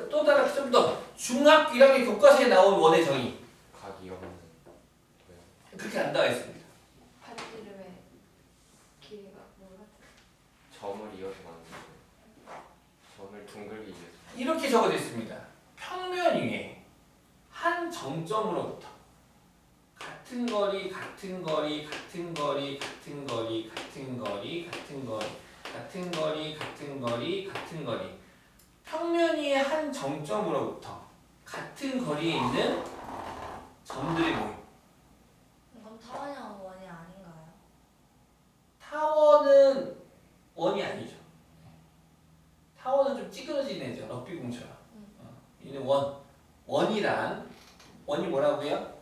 또 다른 좀 더 중학교 1학년 교과서에 나온 원의 정의 각이 없는 도형. 그렇게 안 나와 있습니다. 반지름의 길이가 뭐가? 점을 이어서 만드는 점을 둥글게 이어서. 이렇게 적어져 있습니다. 평면 위에 한 정점으로부터 같은 거리, 같은 거리, 같은 거리, 같은 거리, 같은 거리, 같은 거리, 같은 거리, 같은 거리, 같은 거리. 평면 위에 한 정점으로부터 같은 거리에 있는 점들의 모임. 이건 타원형 원이 아닌가요? 타원은 원이 아니죠. 타원은 좀 찌그러진 애죠. 럭비공처럼. 얘는 원. 원이 뭐라고요?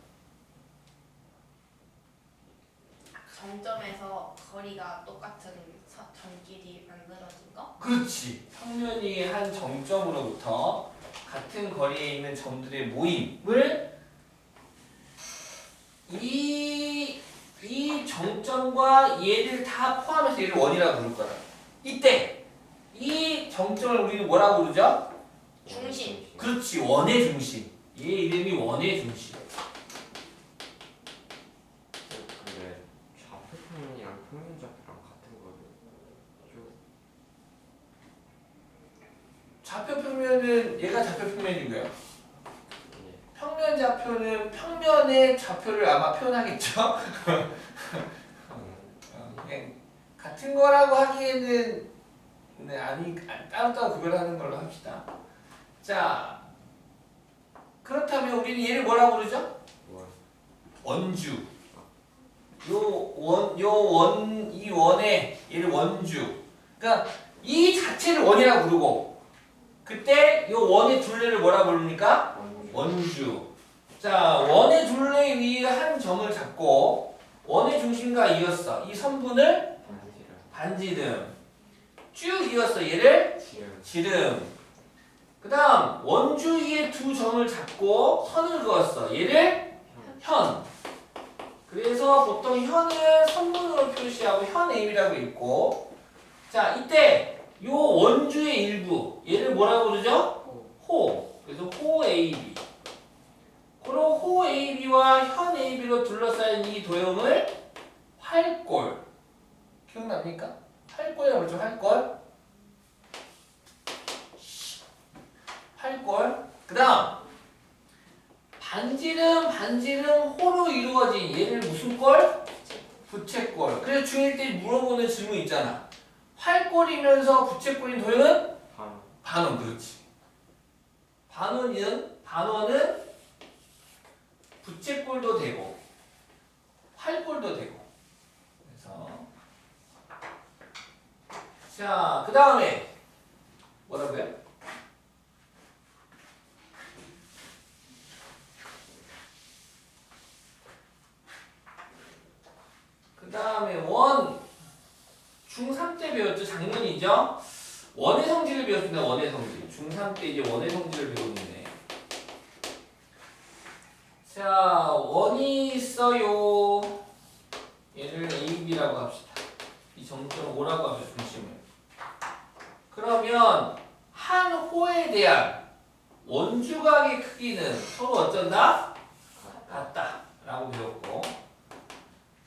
정점에서 거리가 똑같은 점끼리 만들어진 거? 그렇지. 평면 위의 한 정점으로부터 같은 거리에 있는 점들의 모임을 이 정점과 얘를 다 포함해서 얘를 원이라고 부를 거다. 이때 이 정점을 우리는 뭐라고 부르죠? 중심. 그렇지. 원의 중심. 얘 이름이 원의 중심. 근데 좌표평면이랑 평면좌표랑 같은 거를 좌표 평면은 얘가 좌표 평면이고요. 예. 평면 좌표는 평면의 좌표를 아마 표현하겠죠. 그냥 같은 거라고 하기에는 네, 아니 따로따로 구별하는 걸로 합시다. 자, 그렇다면 우리는 얘를 뭐라고 부르죠? 원. 원주. 이 원에 얘를 원주. 그러니까 이 자체를 원이라고 부르고 그때 요 원의 둘레를 뭐라 부릅니까? 원주. 자, 원의 둘레 위에 한 점을 잡고 원의 중심과 이었어. 이 선분을 반지름. 쭉 이었어. 얘를 지름. 그 다음 원주 위에 두 점을 잡고 선을 그었어. 얘를 현. 그래서 보통 현을 선분으로 표시하고 현 A라고 읽고 자 이때 요 원주의 일부 얘를 뭐라고 부르죠? 호. 그래서 호 AB. 그리고 호 AB와 현 AB로 둘러싸인 이 도형을 활골. 기억납니까? 활골이라고 그러죠. 활골. 활골. 그 다음 반지름 호로 이루어진 얘를 무슨 골? 부채꼴. 그래서 중1 때 물어보는 질문 있잖아. 활골이면서 부채꼴인 도형은? 반원. 그렇지. 반원은 부채꼴도 되고 활골도 되고. 그래서 자, 그 다음에 뭐라고요? 그 다음에 원 중3 때 배웠죠. 작년이죠. 원의 성질을 배웠습니다. 원의 성질. 중3 때 이제 원의 성질을 배우는데 자 원이 있어요. 얘를 AB라고 합시다. 이 정점 O라고 합시다. 중심을. 그러면 한 호에 대한 원주각의 크기는 서로 어쩐다? 같다 라고 배웠고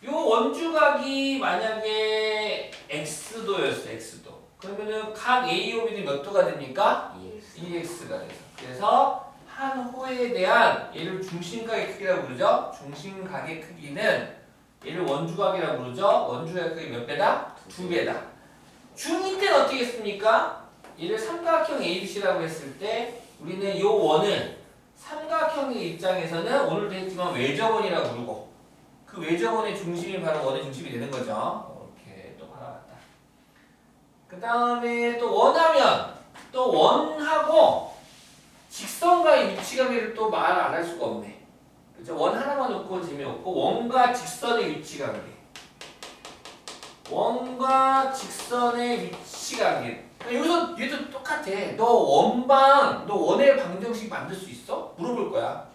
요 원주각이 만약에 x도였어. x도. 그러면은 각 AOB는 몇 도가 됩니까? 2x가 돼서. 그래서 한 호에 대한 얘를 중심각의 크기라고 부르죠. 중심각의 크기는 얘를 원주각이라고 부르죠. 원주각의 크기 몇 배다? 2배다. 중2 때는 어떻게 했습니까? 얘를 삼각형 ABC라고 했을 때 우리는 요 원을 삼각형의 입장에서는 오늘도 했지만 외접원이라고 부르고 그 외접원의 중심이 바로 원의 중심이 되는 거죠. 이렇게 또 바라봤다. 그 다음에 또 원하면 또 원하고 직선과의 위치관계를 또 말 안 할 수가 없네. 그죠? 원 하나만 놓고 재미없고 원과 직선의 위치관계. 원과 직선의 위치관계. 여기서 얘도 똑같아. 너 원의 방정식 만들 수 있어? 물어볼 거야.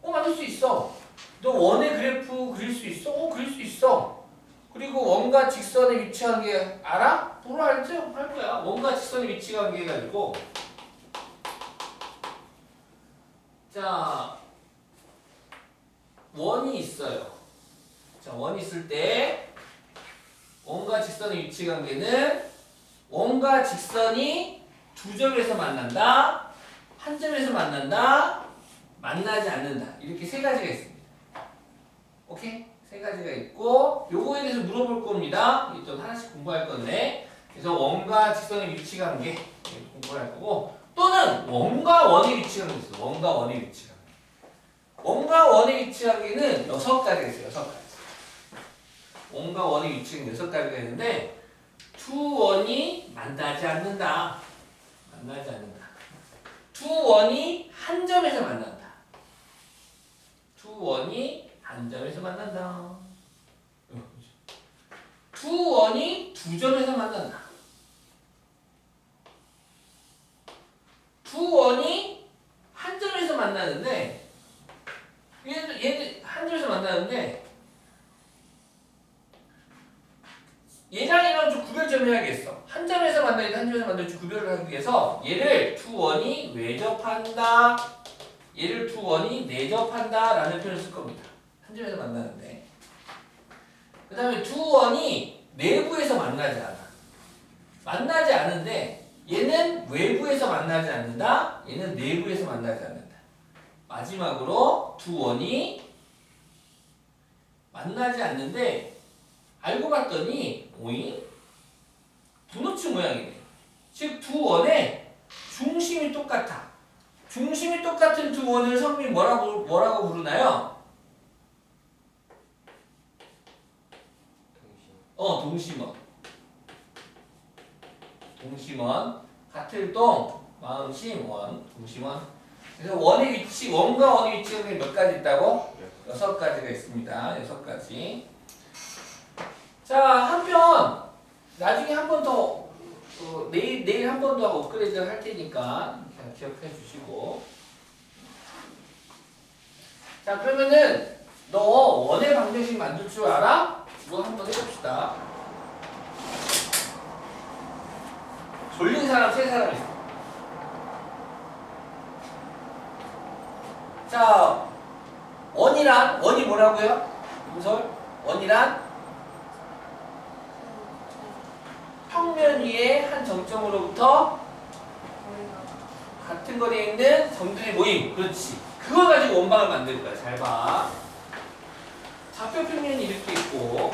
만들 수 있어. 너 원의 그래프 그릴 수 있어? 그릴 수 있어. 그리고 원과 직선의 위치관계 알아? 알죠? 할 거야. 원과 직선의 위치관계 가지고 자, 원이 있어요. 자, 원이 있을 때 원과 직선의 위치 관계는 원과 직선이 두 점에서 만난다, 한 점에서 만난다, 만나지 않는다. 이렇게 세 가지가 있습니다. 오케이? 세 가지가 있고 요거에 대해서 물어볼 겁니다. 또 하나씩 공부할 건데 그래서 원과 직선의 위치 관계 공부를 할 거고 또는 원과 원의 위치 관계 있어요. 원과 원의 위치 관계. 원과 원의 위치 관계는 6가지가 있어요. 6가지. 원과 원의 위치 관계 6가지가 있는데 두 원이 만나지 않는다. 만나지 않는다. 두 원이 한 점에서 만난다. 두 원이 한 점에서 만난다. 두 원이 두 점에서 만난다. 두 원이 한 점에서 만나는데 얘들 한 점에서 만나는데 얘랑이랑 좀 구별 좀 해야겠어. 한 점에서 만나는데 한 점에서 만나는지 구별을 하기 위해서 얘를 두 원이 외접한다. 얘를 두 원이 내접한다 라는 표현을 쓸 겁니다. 한 점에서 만나는데 그 다음에 두 원이 내부에서 만나지 않아. 만나지 않은데 얘는 외부에서 만나지 않는다. 얘는 내부에서 만나지 않는다. 마지막으로 두 원이 만나지 않는데 알고 봤더니 오잉? 도너츠 모양이네. 즉 두 원의 중심이 똑같아. 중심이 똑같은 두 원을 성민이 뭐라고 부르나요? 동심원. 동심원. 같을 동, 마음심, 원, 동심원. 그래서 원의 위치, 원과 원의 위치가 몇 가지 있다고? 6가지가 있습니다. 6가지. 자, 한편 나중에 한 번 더 내일 한 번 더 업그레이드 할 테니까 기억해 주시고. 자, 그러면은 너 원의 방정식 만들 줄 알아? 이거 한번 해봅시다. 졸린 사람 3사람 있어. 자, 원이 뭐라고요? 임설? 원이란 평면 위에 한 정점으로부터 같은 거리에 있는 점들의 모임. 그렇지. 그거 가지고 원방을 만들 거야. 잘 봐. 좌표 평면이 이렇게 있고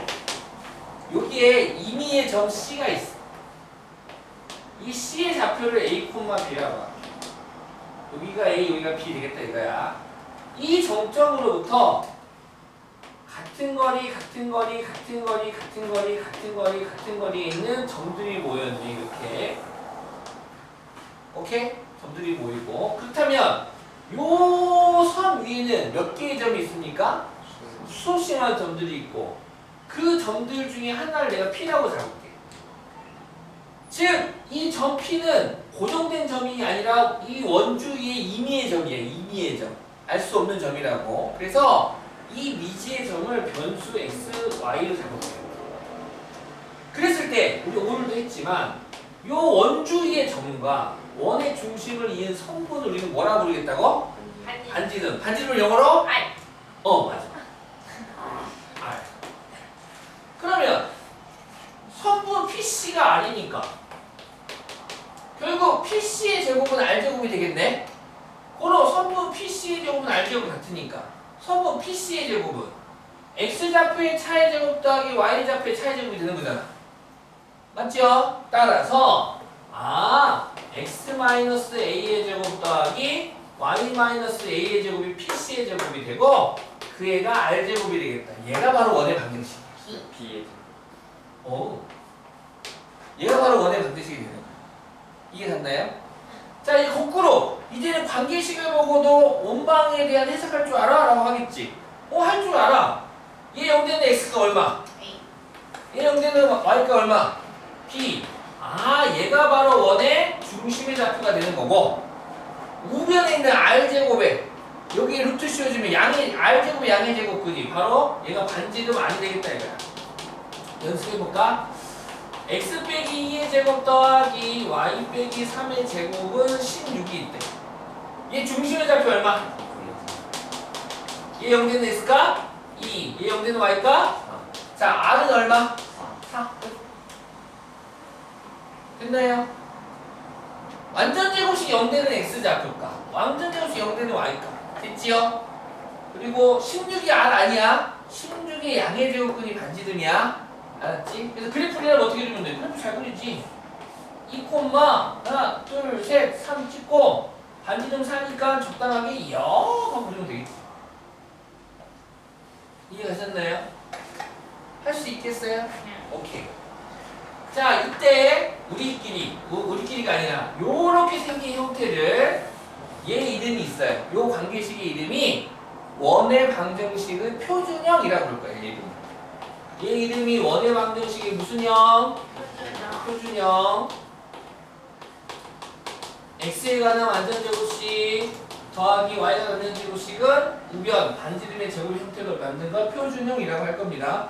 여기에 임의의 점 C가 있어. 이 C의 좌표를 A, B라고 할게. 여기가 A, 여기가 B 되겠다 이거야. 이 정점으로부터 같은 거리에 있는 점들이 모였네. 이렇게. 오케이? 점들이 모이고. 그렇다면 요 선 위에는 몇 개의 점이 있습니까? 수소심한 점들이 있고 그 점들 중에 하나를 내가 P라고 잡을게. 즉, 이 점 P는 고정된 점이 아니라 이 원주위의 임의의 점이에요. 임의의 점. 알 수 없는 점이라고. 그래서 이 미지의 점을 변수 x, y로 잡을게요. 그랬을 때 우리 오늘도 했지만 이 원주위의 점과 원의 중심을 이은 성분을 우리는 뭐라고 부르겠다고? 반지름. 반지름을 영어로? 알. 맞아. 알. 그러면 성분 PC가 R이니까 결국 PC의 제곱은 R제곱이 되겠네? 그럼 성분 PC의 제곱은 R제곱 같으니까 성분 PC의 제곱은 X좌표의 차의 제곱 더하기 Y좌표의 차의 제곱이 되는 거잖아. 맞죠? 따라서 X-A의 제곱 더하기 Y-A의 제곱이 PC의 제곱이 되고 그 애가 R제곱이 되겠다. 얘가 바로 원의 방정식이야. B의 얘가 바로 원의 방정식이 되는 거야. 이해 갔나요? 자, 이제 거꾸로 이제는 관계식을 보고도 원방에 대한 해석할 줄 알아? 라고 하겠지. 할 줄 알아. 얘 0되는 x가 얼마? 얘 0되는 y가 얼마? b. 얘가 바로 원의 중심의 좌표가 되는 거고 우변에 있는 r제곱에 여기에 루트 씌워주면 r제곱의 양의 제곱 그지? 바로 얘가 반지름 안 되겠다 이거야. 연습해볼까? x 빼기 2의 제곱 더하기 y 빼기 3의 제곱은 16이 있대. 얘 중심의 좌표 얼마? 얘 0되는 x가 2, 얘 0되는 y가 자, r은 얼마? 4. 됐나요? 완전 제곱식 0되는 x좌표가 완전 제곱식 0되는 y가 됐지요? 그리고 16이 r 아니야? 16의 양의 제곱근이 반지름이야 알았지? 그래서 그래프를 어떻게 그리면 돼? 그래프 잘 그리지 2, 하나, 둘, 셋, 3 찍고 반지름 4니까 적당하게 0 하고 그리면 되겠지 이해가셨나요? 할 수 있겠어요? 오케이 자 이때 우리끼리가 아니라 요렇게 생긴 형태를 얘 이름이 있어요 요 관계식의 이름이 원의 방정식의 표준형이라고 그럴 거예요 얘 이름이 원의 방정식의 무슨 형? 표준형 x에 관한 완전제곱식 더하기 y에 관한 완전제곱식은 우변 반지름의 제곱 형태로 만든 걸 표준형이라고 할 겁니다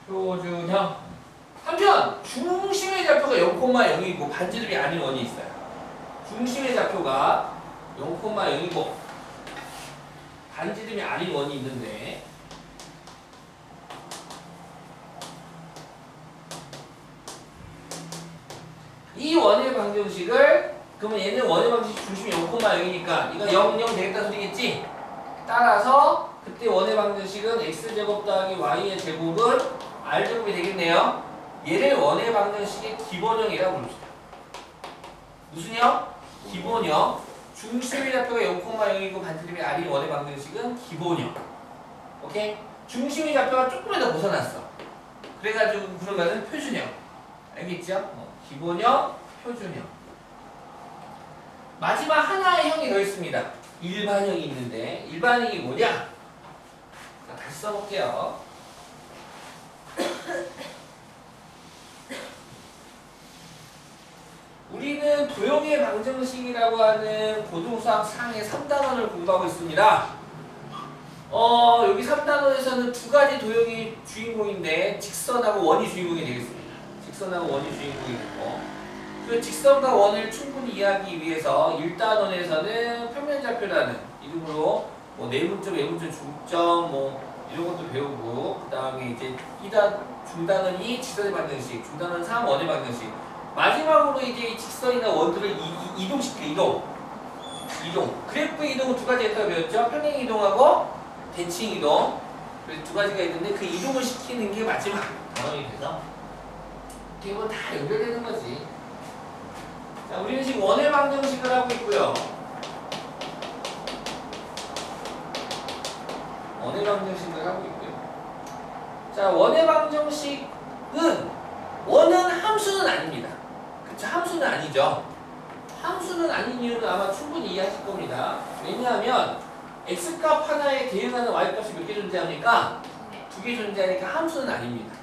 표준형 한편 중심의 좌표가 0,0이고 반지름이 아닌 원이 있어요 중심의 좌표가 0,0이고 반지름이 아닌 원이 있는데 이 원의 방정식을 그러면 얘는 원의 방정식 중심이 0,0이니까 이거 0, 0 되겠다 소리겠지? 따라서 그때 원의 방정식은 x제곱 더하기 y의 제곱은 r제곱이 되겠네요 얘를 원의 방정식의 기본형이라고 부릅시다 무슨 형? 기본형 중심의 좌표가 0,0이고 반지름이 r인 원의 방정식은 기본형 오케이? 중심의 좌표가 조금이라도 벗어났어 그래가지고 그러면은 표준형 알겠죠? 기본형, 표준형 마지막 하나의 형이 더 있습니다 일반형이 있는데 일반형이 뭐냐? 자, 다시 써볼게요 우리는 도형의 방정식이라고 하는 고등수학 상의 3단원을 공부하고 있습니다 여기 3단원에서는 두 가지 도형이 주인공인데 직선하고 원이 주인공이 되겠습니다 직선하고 원이 주인공이고 그 직선과 원을 충분히 이해하기 위해서 1단원에서는 평면좌표라는 이름으로 뭐 내분점, 외분점, 중점 뭐 이런 것도 배우고 그 다음에 이제 2단, 중단은 2, 직선의 방정식, 중단은 3, 원의 방정식 마지막으로 이제 직선이나 원들을 이동시켜 이동 그래프 이동은 두 가지 했다고 배웠죠? 평행 이동하고 대칭 이동 그래서 두 가지가 있는데 그 이동을 시키는 게 마지막 단원이 돼서 어떻게 보면 다 연결되는 거지 자 우리는 지금 원의 방정식을 하고 있고요 원의 방정식을 하고 있고요 자 원의 방정식은 원은 함수는 아닙니다 그쵸 함수는 아니죠 함수는 아닌 이유는 아마 충분히 이해하실 겁니다 왜냐하면 x값 하나에 대응하는 y값이 몇 개 존재합니까? 두 개 존재하니까 함수는 아닙니다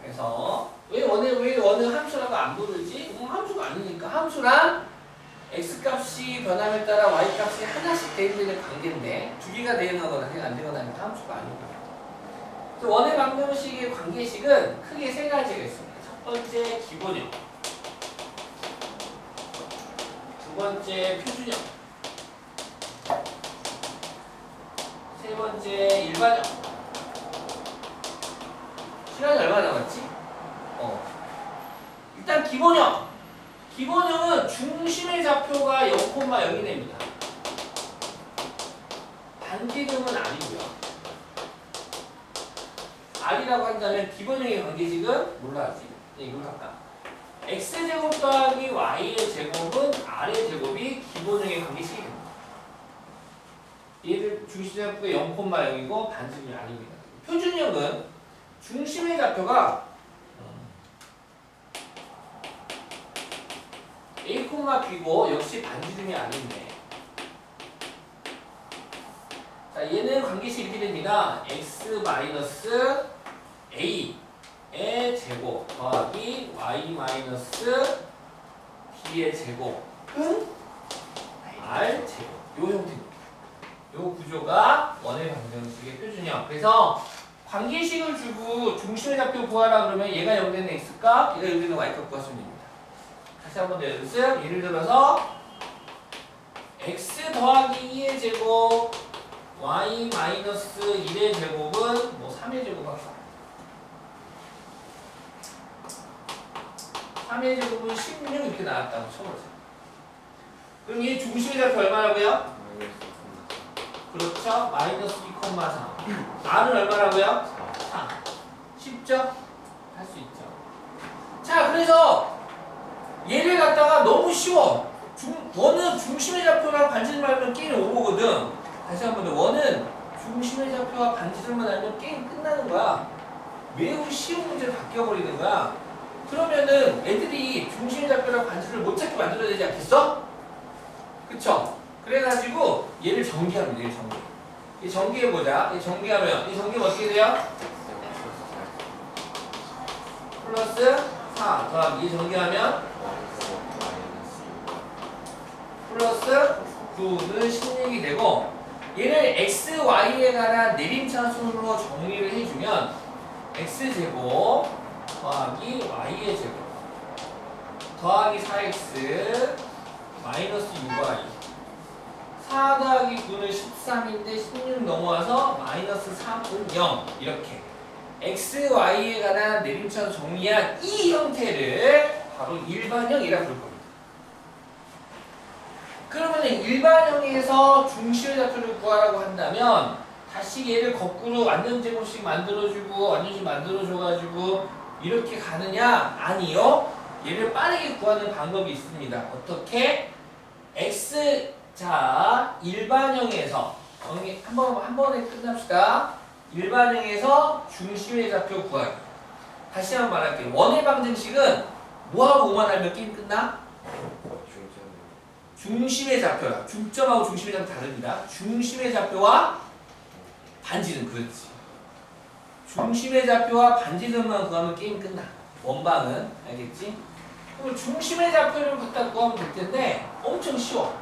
그래서 왜 원은 함수라고 안 부르지? 함수가 아니니까 함수란 x값이 변함에 따라 y값이 하나씩 대응되는 관계인데 두 개가 대응하거나 안 되거나 하니까 함수가 아니고 원의 방정식의 관계식은 크게 세 가지가 있습니다 첫 번째 기본형 두 번째 표준형 세 번째 일반형 시간이 얼마나 남았지? 일단 기본형은 중심의 좌표가 0,0이 됩니다 반지름은 아니고요 r이라고 한다면 기본형의 관계식은 뭘로 하지? 이걸 할까? x제곱 더하기 y의 제곱은 r의 제곱이 기본형의 관계식이 됩니다 얘들 중심의 좌표가 0,0이고 반지름이 아닙니다 표준형은 중심의 좌표가 a, b고 역시 반지름이 아닌데 자 얘는 관계식이 이렇게 됩니다 x 마이너스 a의 제곱 더하기 y 마이너스 b의 제곱은 r 제곱 요 형태입니다 요 구조가 원의 방정식의 표준형 그래서 관계식을 주고 중심의 좌표 구하라 그러면 얘가 0되는 x값 얘가 0되는 y값 구하시면 됩니다 다시 한번 더 연습 예를 들어서 x 더하기 2의 제곱 y 마이너스 1의 제곱은 뭐 3의 제곱 합시다. 3의 제곱은 16 이렇게 나왔다고 쳐보세요. 그럼 이 중심의 좌표 얼마라고요? 그렇죠. 마이너스 2,3. r은 얼마라고요? 4. 쉽죠? 할 수 있죠. 자, 그래서 얘를 갖다가 너무 쉬워. 원은 중심의 좌표랑 반지름만 알면 게임이 오거든. 다시 한번 더. 원은 중심의 좌표와 반지름만 알면 게임 끝나는 거야. 매우 쉬운 문제로 바뀌어버리는 거야. 그러면은 애들이 중심의 좌표랑 반지름을 못 찾게 만들어야 되지 않겠어? 그쵸? 그래가지고 얘를 전개하면 돼. 얘를 전개. 이 전개해보자. 이 전개하면 이 전개는 어떻게 돼요? 플러스 4 더하기 이 전개하면 플러스 9는 16이 되고 얘를 x, y에 관한 내림차순으로 정리를 해주면 x제곱 더하기 y의 제곱 더하기 4x 마이너스 6y 4 더하기 9는 13인데 16 넘어와서 마이너스 3은 0 이렇게 x, y에 관한 내림차순 정리한 이 형태를 바로 일반형이라고 부를 겁니다. 그러면 일반형에서 중심의 좌표를 구하라고 한다면 다시 얘를 거꾸로 완전제곱식 만들어주고 완전식 만들어줘가지고 이렇게 가느냐? 아니요. 얘를 빠르게 구하는 방법이 있습니다. 어떻게? x 자 일반형에서 정리 한 번에 끝납시다. 일반형에서 중심의 좌표 구하기. 다시 한번 말할게요. 원의 방정식은 뭐하고 뭐만 알면 게임 끝나? 중심의 좌표야. 중점하고 중심의 좌표 다릅니다. 중심의 좌표와 반지름 그렇지. 중심의 좌표와 반지름만 구하면 게임 끝나. 원방은 알겠지? 그럼 중심의 좌표를 갖다 구하면 될 텐데 엄청 쉬워.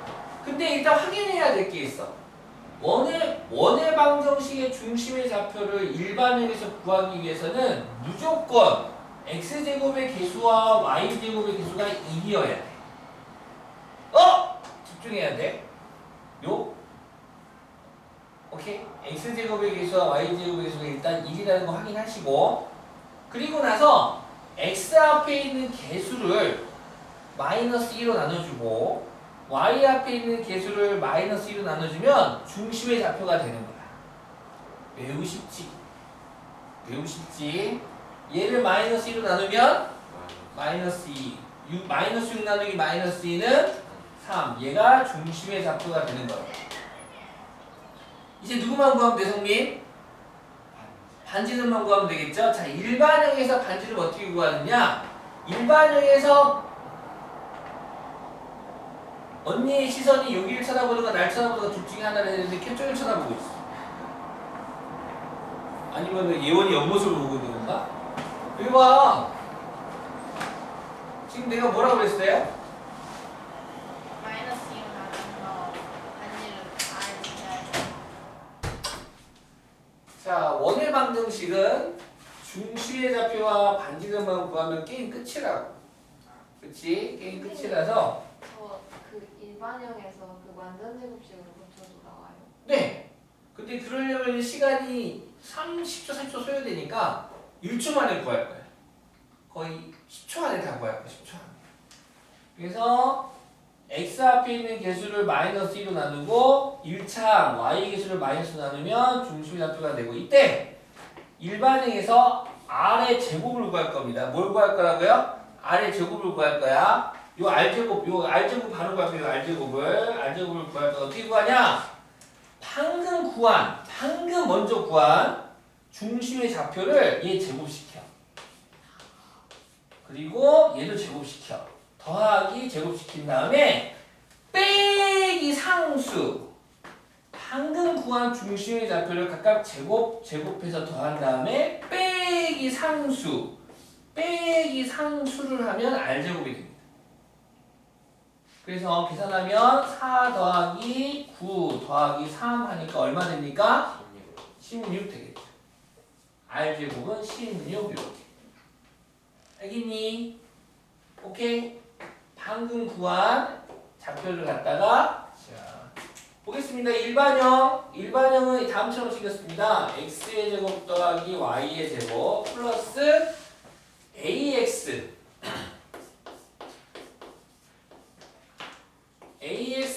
근데 일단 확인해야 될 게 있어. 원의 방정식의 중심의 좌표를 일반형에서 구하기 위해서는 무조건 x제곱의 개수와 y제곱의 개수가 1이어야 돼. 집중해야 돼. 오케이? x제곱의 개수와 y제곱의 개수가 일단 1이라는 거 확인하시고 그리고 나서 x 앞에 있는 개수를 마이너스 2로 나눠주고 y 앞에 있는 개수를 마이너스 2로 나눠주면 중심의 좌표가 되는 거야. 매우 쉽지? 매우 쉽지? 얘를 마이너스 2로 나누면 마이너스 2 마이너스 6 나누기 마이너스 2는 3 얘가 중심의 좌표가 되는 거야. 이제 누구만 구하면 돼, 성민? 반지름만 구하면 되겠죠? 자, 일반형에서 반지름 어떻게 구하느냐? 일반형에서 언니의 시선이 여기를 쳐다보는가 날 쳐다보는가 둘 중에 하나를 해야 되는데 캡쪽을 쳐다보고 있어. 아니면 예원이 옆모습을 보고 있는 건가? 여기 봐. 지금 내가 뭐라고 그랬어요? 마이너스 2로 나눈 거 반지름 r 자, 원의 방정식은 중심의 좌표와 반지름만 구하면 게임 끝이라고. 그치? 게임 끝이라서. 그 일반형에서 그 완전 제곱식으로 고쳐도 나와요. 네. 근데 그러려면 시간이 30초, 30초 소요되니까 1초 만에 구할 거야. 거의 10초 안에 다 구할 거야. 10초 안에. 그래서 x 앞에 있는 개수를 마이너스 2로 나누고 1차 y 개수를 마이너스로 나누면 중심의 좌표가 되고 이때 일반형에서 r의 제곱을 구할 겁니다. 뭘 구할 거라고요? r의 제곱을 구할 거야. 요 r제곱 바로 구할 거예요. r제곱을 구할 거 어떻게 구하냐? 방금 먼저 구한 중심의 좌표를 얘 제곱시켜. 그리고 얘도 제곱시켜. 더하기 제곱시킨 다음에 빼기 상수. 방금 구한 중심의 좌표를 각각 제곱해서 더한 다음에 빼기 상수를 하면 r제곱이 됩니다. 그래서 계산하면 4 더하기 9 더하기 3 하니까 얼마 됩니까? 16 되겠죠. r제곱은 16 이렇게. 알겠니? 오케이? 방금 구한 좌표를 갖다가 자 보겠습니다. 보겠습니다. 일반형은 다음처럼 생겼습니다. x의 제곱 더하기 y의 제곱 플러스 ax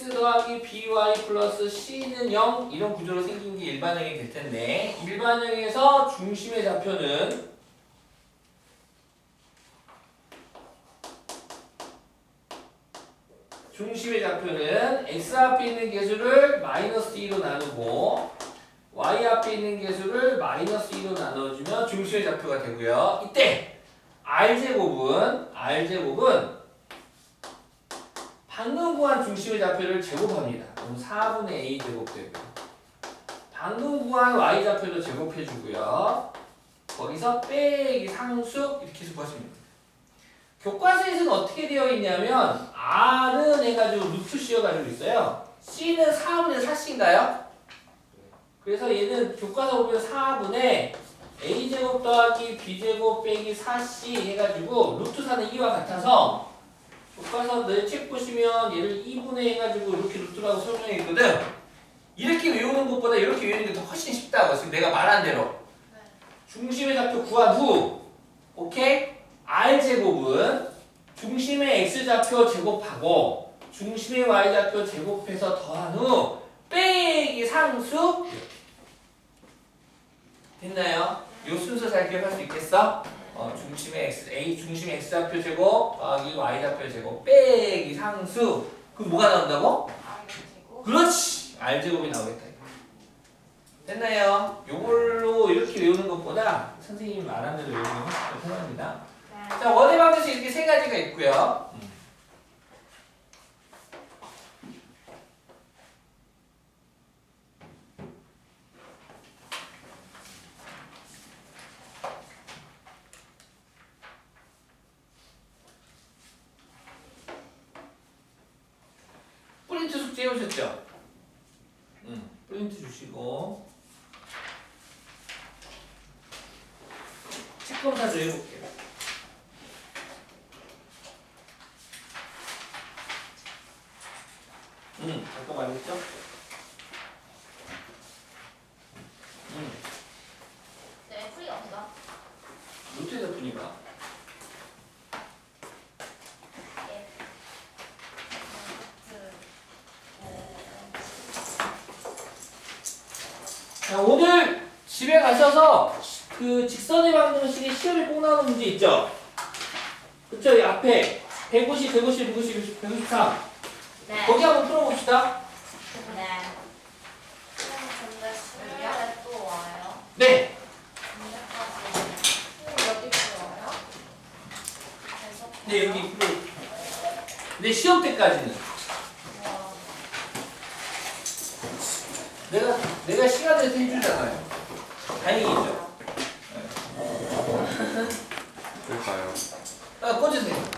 더하기 by 플러스 c는 0 이런 구조로 생긴 게 일반형이 될 텐데 일반형에서 중심의 좌표는 x 앞에 있는 개수를 마이너스 2로 나누고 y 앞에 있는 개수를 마이너스 2로 나눠주면 중심의 좌표가 되고요. 이때 r제곱은 방금 구한 중심의 좌표를 제곱합니다. 그럼 4분의 a 제곱 되고요. 방금 구한 y 좌표도 제곱해주고요. 거기서 빼기 상수 이렇게 해서 구하시면 됩니다. 교과서에서는 어떻게 되어 있냐면 r은 해가지고 루트 씌워가지고 있어요. c는 4분의 4c인가요? 그래서 얘는 교과서 보면 4분의 a제곱 더하기 b제곱 빼기 4c 해가지고 루트 4는 2와 같아서 교과서 내 책 보시면 얘를 2분의 해가지고 이렇게 루트라고 설명해 있거든. 이렇게 외우는 것보다 이렇게 외우는 게 더 훨씬 쉽다고. 지금 내가 말한 대로 중심의 좌표 구한 후 오케이? r제곱은 중심의 x좌표 제곱하고 중심의 y좌표 제곱해서 더한 후 빼기 상수 됐나요? 요 순서 잘 기억할 수 있겠어? 중심의 x좌표 제곱 더하기 y좌표 제곱 빼기 상수 그럼 뭐가 나온다고? 그렇지! r제곱이 나오겠다. 됐나요? 요걸로 이렇게 외우는 것보다 선생님이 말한 대로 외우는 게 훨씬 더 편합니다. 자, 원의 방정식 이렇게 세 가지가 있고요. 프린트 숙제 해오셨죠? 프린트 주시고 책 검사 좀 해볼게요. 잠깐만 했죠? 네, 풀이 없어. 노트에서 푸니까. 자, 오늘 집에 가셔서 그 직선의 방정식에 시험에 꼭 나오는 문제 있죠? 그쵸? 이 앞에 150, 153 네. 거기 한번 풀어봅시다. 네. 근데 수요일에 또 와요? 네. 언제까지? 여기 와요? 계속 네, 여기 풀어. 네, 시험 때까지는. 와. 내가 시간 내서 해주잖아요. 다행이죠. 그럴까요? 꽂으세요.